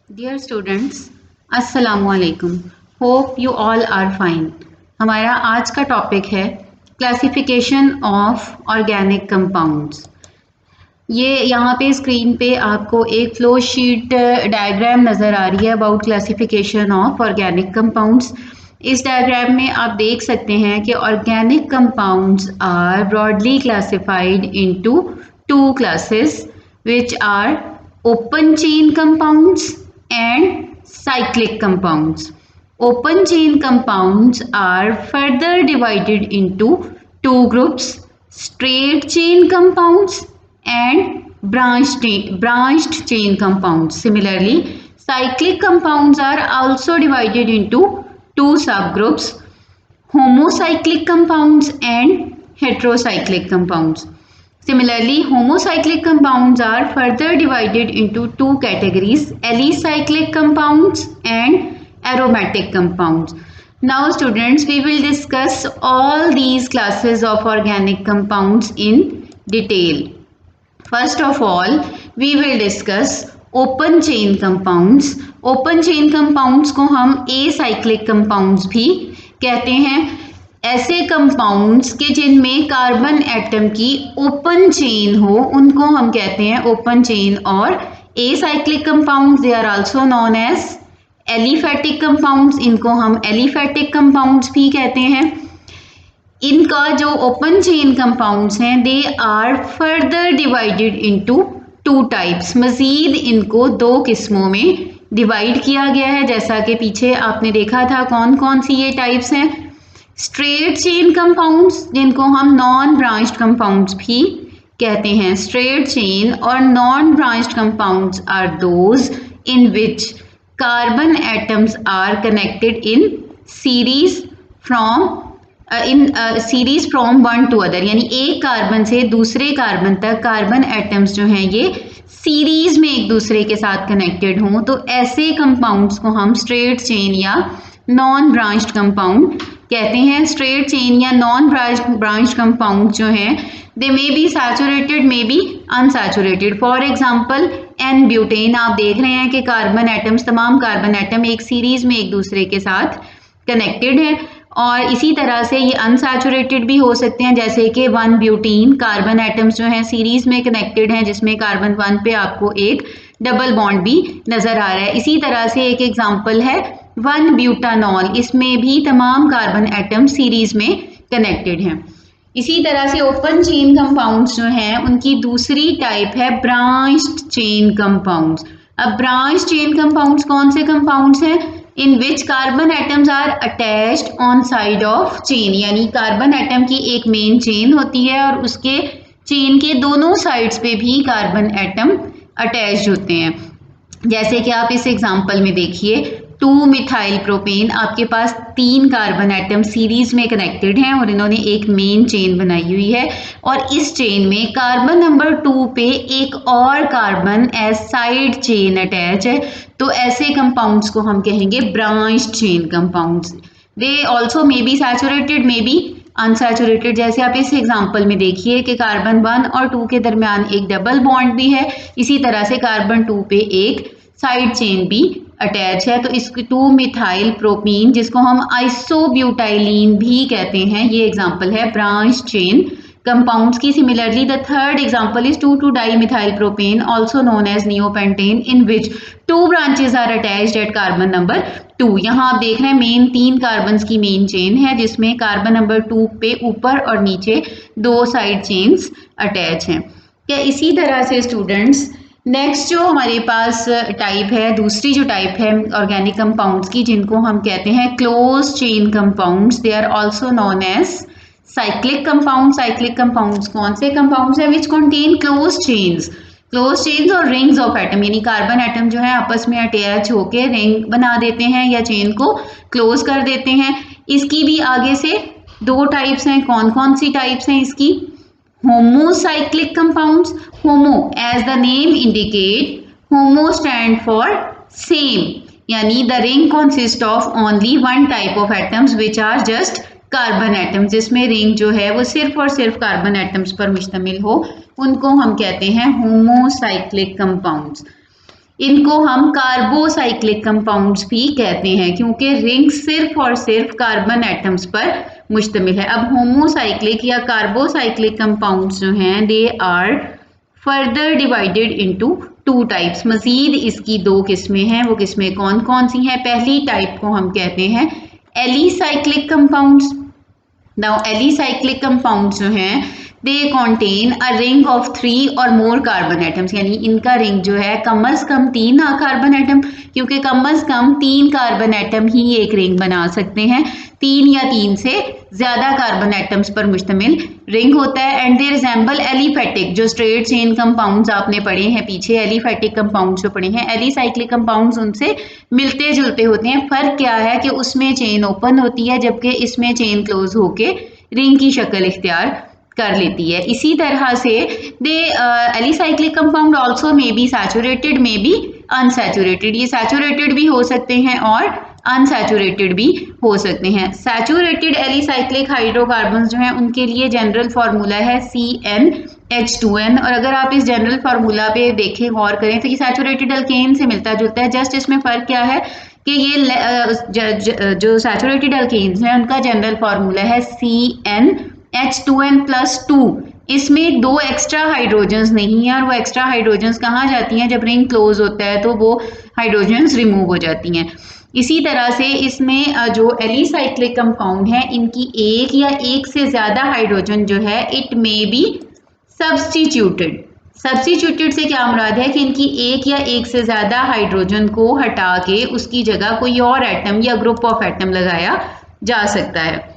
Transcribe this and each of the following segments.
Dear students, अस्सलामुअलैकुम। Hope you all are fine. हमारा आज का टॉपिक है क्लासिफिकेशन ऑफ ऑर्गेनिक कंपाउंड्स। ये यहाँ पे स्क्रीन पे आपको एक फ्लो शीट डायग्राम नज़र आ रही है about classification of organic compounds. इस डायग्राम में आप देख सकते हैं कि organic compounds are broadly classified into two classes which are open chain compounds and cyclic compounds. Open chain compounds are further divided into two groups: straight chain compounds and branched chain compounds. Similarly, cyclic compounds are also divided into two subgroups: homocyclic compounds and heterocyclic compounds. Similarly, homocyclic compounds are further divided into two categories: alicyclic compounds and aromatic compounds. Now students, we will discuss all these classes of organic compounds in detail. First of all, we will discuss open chain compounds. Open chain compounds को हम acyclic compounds भी कहते हैं। ऐसे compounds के जिनमें carbon atom की open chain हो उनको हम कहते हैं ओपन चेन। और acyclic compounds they are also known as aliphatic compounds, इनको हम एलिफैटिक कंपाउंड्स भी कहते हैं। इनका जो ओपन चेन कंपाउंड्स हैं they are further divided into two types. मजीद इनको दो किस्मों में डिवाइड किया गया है, जैसा कि पीछे आपने देखा था कौन कौन सी ये टाइप्स हैं। स्ट्रेट चेन कंपाउंड्स जिनको हम नॉन ब्रांच्ड कंपाउंड्स भी कहते हैं। स्ट्रेट चेन और non branched compounds are those in which carbon atoms are connected in series from one to other, यानी एक कार्बन से दूसरे कार्बन तक कार्बन एटम्स जो हैं ये सीरीज में एक दूसरे के साथ कनेक्टेड हों, तो ऐसे कंपाउंड्स को हम स्ट्रेट चेन या नॉन ब्रांच्ड कंपाउंड कहते हैं। स्ट्रेट चेन या नॉन ब्रांच्ड कंपाउंड जो हैं they may be saturated, may be unsaturated. For example n butane, आप देख रहे हैं कि कार्बन एटम्स, तमाम कार्बन एटम एक सीरीज में एक दूसरे के साथ कनेक्टेड हैं। और इसी तरह से ये अनसैचुरेटेड भी हो सकते हैं, जैसे कि वन ब्यूटीन, कार्बन एटम्स जो हैं सीरीज में कनेक्टेड हैं जिसमें कार्बन वन पे आपको एक डबल बॉन्ड भी नजर आ रहा है। इसी तरह से एक एग्जांपल है वन ब्यूटानॉल, इसमें भी तमाम कार्बन एटम सीरीज में कनेक्टेड हैं। इसी तरह से ओपन चेन कंपाउंड्स जो हैं उनकी दूसरी टाइप है ब्रांच्ड चेन कंपाउंड्स। अब ब्रांच चेन कंपाउंड्स कौन से कंपाउंड्स हैं? In which carbon atoms are attached on side of chain, यानी कार्बन एटम की एक मेन चेन होती है और उसके चेन के दोनों साइड्स पे भी कार्बन एटम अटैच्ड होते हैं। जैसे कि आप इस एग्जांपल में देखिए, 2 मिथाइल प्रोपेन, आपके पास 3 कार्बन एटम सीरीज में कनेक्टेड हैं और इन्होंने एक मेन चेन बनाई हुई है और इस चेन में कार्बन नंबर 2 पे एक और carbon as side chain attach है, तो ऐसे कंपाउंड्स को हम कहेंगे branched chain compounds. They also may be saturated, may be unsaturated. जैसे आप इस एग्जांपल में देखिए कि कार्बन 1 और 2 के दरमियान एक डबल बॉन्ड भी है, इसी तरह से कार्बन 2 पे एक साइड चेन भी अटैच है। तो इसकी 2 मिथाइल प्रोपीन जिसको हम आइसोब्यूटाइलीन भी कहते हैं, ये एग्जांपल है ब्रांच चेन कंपाउंड्स की। Similarly the third example is 2 dimethyl propane also known as neopentane, in which 2 branches are attached at carbon number 2। यहाँ आप देख रहे हैं मेन 3 कार्बन की मेन चेन है जिसमें कार्बन नंबर 2 पे ऊपर और नीचे 2 साइड चेन्स अटैच हैं। क्या इसी तरह से स्टूडेंट्स नेक्स्ट जो हमारे पास टाइप है, दूसरी जो टाइप है ऑर्गेनिक कंपाउंड्स की, जिनको हम कहते हैं close chain compounds, they are also known as cyclic compound. Cyclic compounds कौन से कंपाउंड्स हैं? विच कंटेन क्लोज चेन्स और रिंग्स ऑफ एटम, यानी कार्बन एटम जो है आपस में अटैच होकर रिंग बना देते हैं या चेन को क्लोज कर देते हैं। इसकी भी आगे से 2 टाइप्स हैं। कौन कौन सी टाइप्स हैं इसकी? homocyclic compounds. Homo, as the name indicate, homo stand for same, यानी the ring consists of only one type of atoms which are just carbon atoms, जिसमें रिंग जो है वो सिर्फ और सिर्फ कार्बन एटम्स पर मुश्तमिल हो, उनको हम कहते हैं होमोसाइक्लिक कंपाउंड्स। इनको हम कार्बोसाइक्लिक कंपाउंड्स भी कहते हैं क्योंकि रिंग सिर्फ और सिर्फ कार्बन एटम्स पर मुश्तमिल है। अब होमोसाइक्लिक या कार्बोसाइक्लिक कंपाउंड्स जो हैं they are further divided into two types. मजीद इसकी दो किस्में हैं। वो किस्में कौन कौन सी हैं? पहली टाइप को हम कहते हैं alicyclic compounds. Now alicyclic compounds जो हैं दे कॉन्टेन अ रिंग ऑफ 3 और मोर कार्बन एटम्स, यानी इनका रिंग जो है कम अज कम 3 कार्बन एटम, क्योंकि कम अज कम 3 कार्बन एटम ही एक रिंग बना सकते हैं। 3 या 3 से ज्यादा कार्बन एटम्स पर मुश्तमिल रिंग होता है। एंड दे रिजेंबल एलिफेटिक, जो स्ट्रेट चेन कंपाउंड्स आपने पढ़े हैं पीछे, एलिफेटिक कंपाउंड्स जो पढ़े हैं, एलिसाइक्लिक कंपाउंड्स उनसे मिलते जुलते होते हैं। फर्क क्या है कि उसमें चेन ओपन होती है जबकि इसमें चेन क्लोज होके रिंग की शक्ल इख्तियार कर लेती है। इसी तरह से they alicyclic compound also may be saturated, may be unsaturated. ये सैचुरेटेड भी हो सकते हैं और अनसैचुरेटेड भी हो सकते हैं। सैचुरेटेड एलिसाइक्लिक हाइड्रोकार्बन जो हैं उनके लिए जनरल फार्मूला है CnH2n। और अगर आप इस जनरल फार्मूला पे देखें, गौर करें, तो ये सैचुरेटेड अल्केन से मिलता जुलता है। जस्ट इसमें फ़र्क क्या है कि ये जो सैचुरेटेड अल्केन्स हैं उनका जनरल फार्मूला है CnH2n+2। इसमें 2 एक्स्ट्रा हाइड्रोजन्स नहीं है, और वो एक्स्ट्रा हाइड्रोजन्स कहाँ जाती हैं? जब रिंग क्लोज होता है तो वो हाइड्रोजन्स रिमूव हो जाती हैं। इसी तरह से इसमें जो एलिसाइक्लिक कंपाउंड है इनकी एक या एक से ज्यादा हाइड्रोजन जो है it may be substituted. Substituted से क्या मुराद है कि इनकी एक या एक से ज्यादा हाइड्रोजन को हटा के उसकी जगह कोई और एटम या ग्रुप ऑफ एटम लगाया जा सकता है।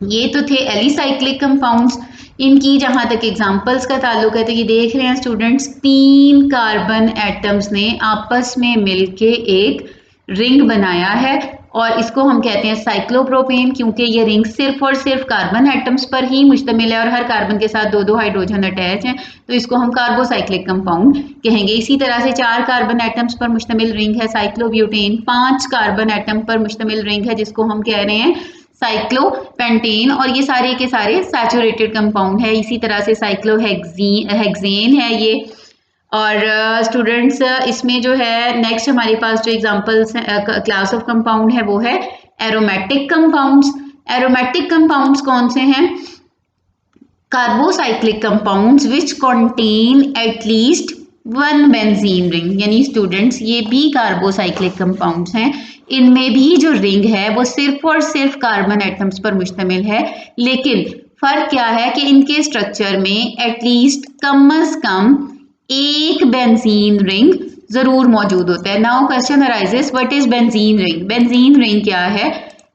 ये तो थे एलिसाइक्लिक कंपाउंड्स। इनकी जहां तक एग्जांपल्स का ताल्लुक है तो ये देख रहे हैं स्टूडेंट्स, 3 कार्बन एटम्स ने आपस में मिलके एक रिंग बनाया है और इसको हम कहते हैं साइक्लोप्रोपेन, क्योंकि ये रिंग सिर्फ और सिर्फ कार्बन एटम्स पर ही मुश्तमिल है और हर कार्बन के साथ 2-2 हाइड्रोजन अटैच हैं, तो इसको हम कार्बोसाइक्लिक कंपाउंड कहेंगे। इसी तरह से 4 कार्बन एटम्स पर मुश्तमिल रिंग है साइक्लोब्यूटेन, 5 कार्बन एटम पर मुश्तमिल रिंग है जिसको हम कह रहे हैं साइक्लोपेंटेन, और ये सारे के सारे सैचुरेटेड कंपाउंड है। इसी तरह से साइक्लोहेक्सेन है ये। और स्टूडेंट्स इसमें जो है नेक्स्ट हमारे पास जो एग्जांपल्स क्लास ऑफ कंपाउंड है वो है एरोमेटिक कंपाउंड्स। एरोमेटिक कंपाउंड्स कौन से हैं? Carbocyclic compounds which contain at least 1 benzene ring. यानी स्टूडेंट्स ये भी कार्बोसाइक्लिक कंपाउंड्स हैं। इनमें भी जो रिंग है वो सिर्फ और सिर्फ कार्बन एटम्स पर मुश्तमिल है, लेकिन फर्क क्या है कि इनके स्ट्रक्चर में एटलीस्ट कम अज कम एक बेंजीन रिंग जरूर मौजूद होता है। Now question arises, what is benzene ring? Benzene ring क्या है?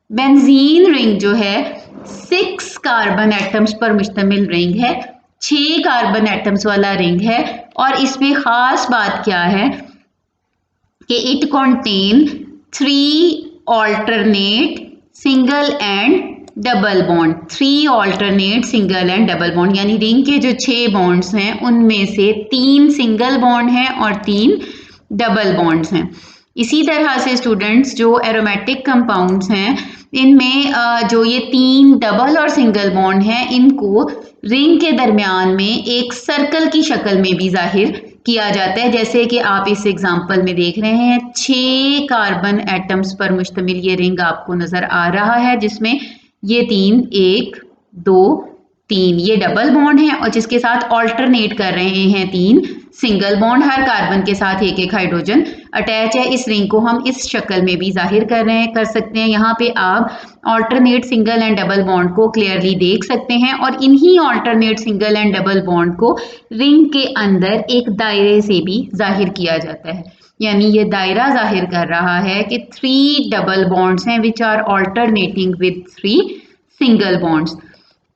बेंजीन रिंग जो है 6 कार्बन एटम्स पर मुश्तमिल रिंग है, 6 कार्बन एटम्स वाला रिंग है। और इसमें खास बात क्या है कि it contain 3 alternate single and double bond. 3 alternate single and double bond, यानी रिंग के जो 6 बॉन्ड्स हैं उनमें से 3 सिंगल बॉन्ड हैं और 3 डबल बॉन्ड्स हैं। इसी तरह से स्टूडेंट्स जो एरोमेटिक कंपाउंड्स हैं इनमें जो ये 3 डबल और सिंगल बॉन्ड हैं इनको रिंग के दरमियान में एक सर्कल की शक्ल में भी जाहिर किया जाता है, जैसे कि आप इस एग्जांपल में देख रहे हैं। 6 कार्बन एटम्स पर मुश्तमिल ये रिंग आपको नजर आ रहा है जिसमें ये 3 1 2 3 ये डबल बॉन्ड है और जिसके साथ ऑल्टरनेट कर रहे हैं 3 सिंगल बॉन्ड, हर कार्बन के साथ एक एक हाइड्रोजन अटैच है। इस रिंग को हम इस शक्ल में भी जाहिर कर सकते हैं। यहाँ पे आप alternate single and double bond को क्लियरली देख सकते हैं और इन्हीं alternate single and double bond को रिंग के अंदर एक दायरे से भी जाहिर किया जाता है। यानी ये दायरा जाहिर कर रहा है कि 3 डबल बॉन्ड्स हैं which are alternating with 3 single bonds.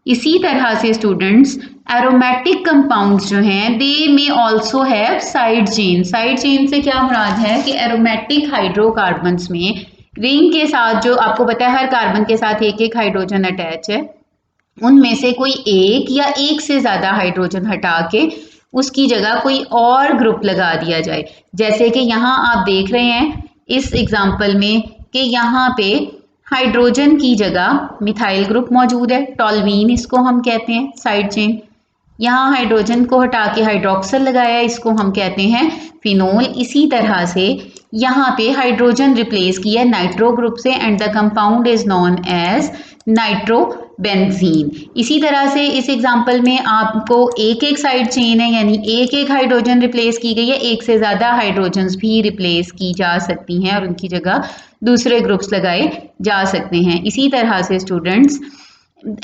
इसी तरह से स्टूडेंट्स एरोमेटिक कंपाउंड्स जो हैं दे में also have side chain. Side chain से क्या मुराद है कि एरोमेटिक हाइड्रोकार्बन्स में रिंग के साथ जो आपको पता है हर कार्बन के साथ एक एक हाइड्रोजन अटैच है, उनमें से कोई एक या एक से ज्यादा हाइड्रोजन हटा के उसकी जगह कोई और ग्रुप लगा दिया जाए। जैसे कि यहाँ आप देख रहे हैं इस एग्जाम्पल में कि यहाँ पे हाइड्रोजन की जगह मिथाइल ग्रुप मौजूद है, टॉल्वीन इसको हम कहते हैं साइड चेन। यहाँ हाइड्रोजन को हटा के हाइड्रोक्सल लगाया, इसको हम कहते हैं फिनोल। इसी तरह से यहाँ पे हाइड्रोजन रिप्लेस किया नाइट्रो ग्रुप से and the compound is known as nitrobenzene. इसी तरह से इस एग्जांपल में आपको एक एक साइड चेन है, यानी एक एक हाइड्रोजन रिप्लेस की गई है, एक से ज़्यादा हाइड्रोजन्स भी रिप्लेस की जा सकती हैं और उनकी जगह दूसरे ग्रुप्स लगाए जा सकते हैं। इसी तरह से स्टूडेंट्स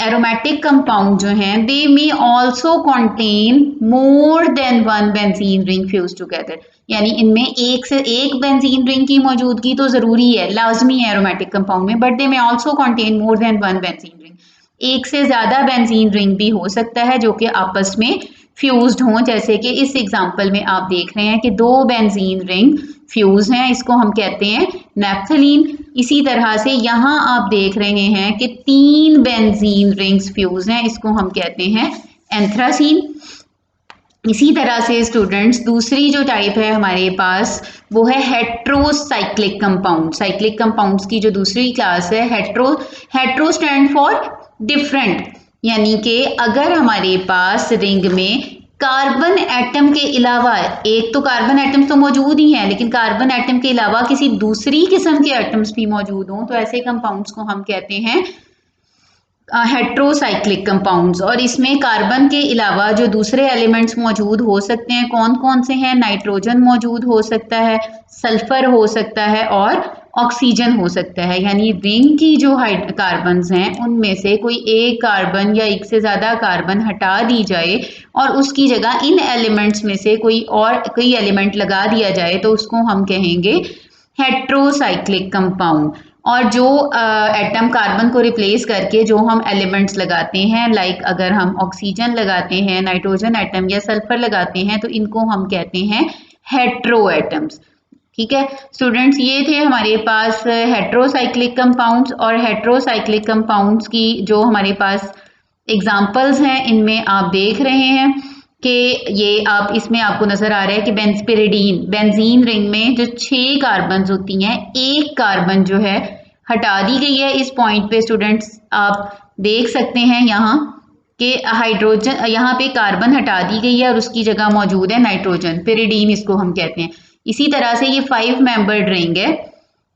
एरोमेटिक कंपाउंड जो हैं they may also contain more than one benzene ring fuse together, यानी इनमें एक से एक बेंजीन रिंग की मौजूदगी तो ज़रूरी है, लाजमी है एरोमेटिक कंपाउंड में, but they may also contain more than one benzene ring. एक से ज़्यादा बेंजीन रिंग भी हो सकता है जो कि आपस में फ्यूज्ड हों, जैसे कि इस एग्जांपल में आप देख रहे हैं कि दो बेंजीन रिंग फ्यूज हैं, इसको हम कहते हैं नैप्थलीन। इसी तरह से यहाँ आप देख रहे हैं कि 3 बेंजीन रिंग्स फ्यूज हैं, इसको हम कहते हैं एंथ्रासीन। इसी तरह से स्टूडेंट्स दूसरी जो टाइप है हमारे पास वो है हेट्रोसाइक्लिक कंपाउंड। साइक्लिक कंपाउंड्स की जो दूसरी क्लास है हेट्रो स्टैंड फॉर डिफरेंट, यानी कि अगर हमारे पास रिंग में कार्बन एटम के अलावा, एक तो कार्बन एटम्स तो मौजूद ही हैं, लेकिन कार्बन एटम के अलावा किसी दूसरी किस्म के एटम्स भी मौजूद हों, तो ऐसे कंपाउंड्स को हम कहते हैं हेट्रोसाइक्लिक कंपाउंड्स। और इसमें कार्बन के अलावा जो दूसरे एलिमेंट्स मौजूद हो सकते हैं कौन कौन से हैं? नाइट्रोजन मौजूद हो सकता है, सल्फर हो सकता है और ऑक्सीजन हो सकता है। यानी रिंग की जो कार्बन्स हैं उनमें से कोई एक कार्बन या एक से ज़्यादा कार्बन हटा दी जाए और उसकी जगह इन एलिमेंट्स में से कोई एलिमेंट लगा दिया जाए तो उसको हम कहेंगे हेट्रोसाइक्लिक कंपाउंड। और जो एटम कार्बन को रिप्लेस करके जो हम एलिमेंट्स लगाते हैं, लाइक अगर हम ऑक्सीजन लगाते हैं, नाइट्रोजन एटम या सल्फर लगाते हैं, तो इनको हम कहते हैं हेट्रो एटम्स। ठीक है स्टूडेंट्स, ये थे हमारे पास हेट्रोसाइक्लिक कंपाउंड्स। और हेट्रोसाइक्लिक कंपाउंड्स की जो हमारे पास एग्जांपल्स हैं इनमें आप देख रहे हैं कि ये आप इसमें आपको नजर आ रहा है कि बेंजीन रिंग में जो 6 कार्बन होती हैं, एक कार्बन जो है हटा दी गई है। इस पॉइंट पे स्टूडेंट्स आप देख सकते हैं यहाँ कि हाइड्रोजन, यहाँ पे कार्बन हटा दी गई है और उसकी जगह मौजूद है नाइट्रोजन, पिरिडीन इसको हम कहते हैं। इसी तरह से ये 5 मेंबर्ड रिंग है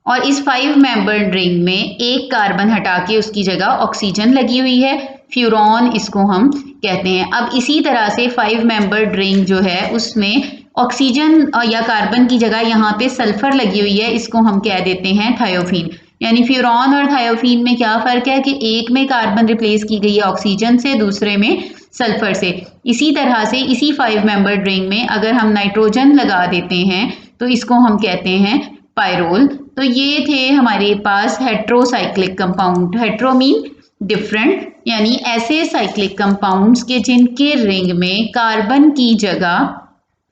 और इस 5 मेंबर्ड रिंग में एक कार्बन हटा के उसकी जगह ऑक्सीजन लगी हुई है, फ्यूरॉन इसको हम कहते हैं। अब इसी तरह से 5 मेंबर्ड रिंग जो है उसमें ऑक्सीजन या कार्बन की जगह यहाँ पे सल्फर लगी हुई है, इसको हम कह देते हैं थायोफीन। यानी फ्यूरॉन और थायोफीन में क्या फ़र्क है कि एक में कार्बन रिप्लेस की गई है ऑक्सीजन से, दूसरे में सल्फर से। इसी तरह से इसी 5 मेंबर्ड रिंग में अगर हम नाइट्रोजन लगा देते हैं तो इसको हम कहते हैं पायरोल। तो ये थे हमारे पास heterocyclic compound. Hetero mean different, यानी ऐसे साइक्लिक कंपाउंड्स के जिनके रिंग में कार्बन की जगह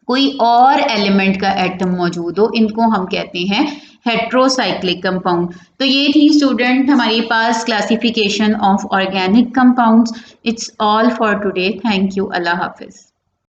कोई और एलिमेंट का एटम मौजूद हो, इनको हम कहते हैं हेट्रोसाइक्लिक कंपाउंड। तो ये थी स्टूडेंट हमारे पास classification of organic compounds. It's all for today. Thank you. अल्लाह हाफिज।